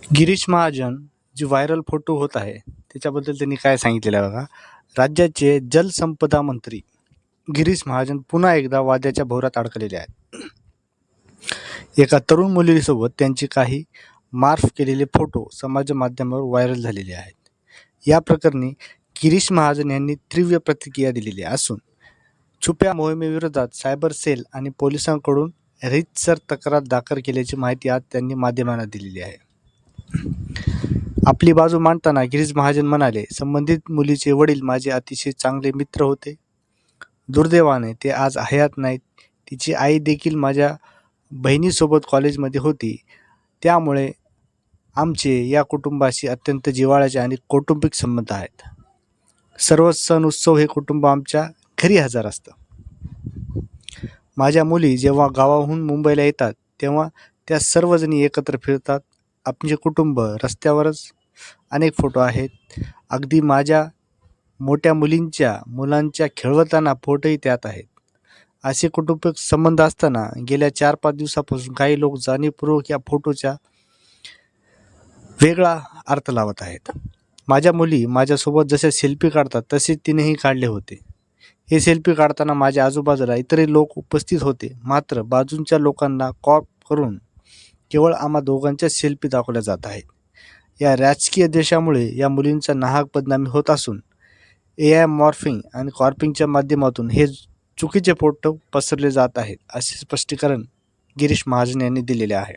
Girish Mahajan ji viral photo होत आहे त्याच्याबद्दल त्यांनी काय सांगितलेलं आहे बघा. राज्याचे जलसंपदा मंत्री गिरीश महाजन पुन्हा एकदा वादाच्या भोवऱ्यात अडकलेले आहेत. एका तरुण मुलीसोबत त्यांचे काही मार्फ केलेले फोटो समाज माध्यमावर व्हायरल झालेले आहेत. या प्रकरणी गिरीश महाजन यांनी तीव्र प्रतिक्रिया दिलेली असून छुप्या मोहिमेविरोधात सायबर सेल आणि पोलिसांकडून रीतसर तक्रार दाखल केल्याची माहिती आज त्यांनी माध्यमांना दिलेली आहे. आपली बाजू मांडताना गिरीश महाजन म्हणाले, संबंधित मुलीचे वडील माझे अतिशय चांगले मित्र होते. दुर्दैवाने ते आज हयात नाहीत. तिची आई देखील माझ्या बहिणीसोबत कॉलेजमध्ये होती. त्यामुळे आमचे या कुटुंबाशी अत्यंत जिव्हाळ्याचे आणि कौटुंबिक संबंध आहेत. सर्व सण उत्सव हे कुटुंब आमच्या घरी हजर असतं. माझ्या मुली जेव्हा गावाहून मुंबईला येतात तेव्हा त्या सर्वजणी एकत्र फिरतात. आमचे कुटुंब रस्त्यावरच अनेक फोटो आहेत. अगदी माझ्या मोठ्या मुलांच्या खेळवताना फोटोही त्यात आहेत. असे कौटुंबिक संबंध असताना गेल्या 4-5 दिवसापासून काही लोक जाणीवपूर्वक या फोटोचा वेगळा अर्थ लावत आहेत. माझ्या मुली माझ्यासोबत जसे सेल्फी काढतात तसे तिनेही काढले होते. हे सेल्फी काढताना माझ्या आजूबाजूला इतरही लोक उपस्थित होते. मात्र बाजूंच्या लोकांना क्रॉप करून केवळ आम्हा दोघांच्या सेल्फी दाखवल्या जात आहेत. या राजकीय द्वेषामुळे या मुलींचा नाहक बदनामी होत असून AI मॉर्फिंग आणि कॉर्पिंगच्या माध्यमातून हे चुकीचे फोटो पसरले जात आहेत, असे स्पष्टीकरण गिरीश महाजन यांनी दिलेले आहे.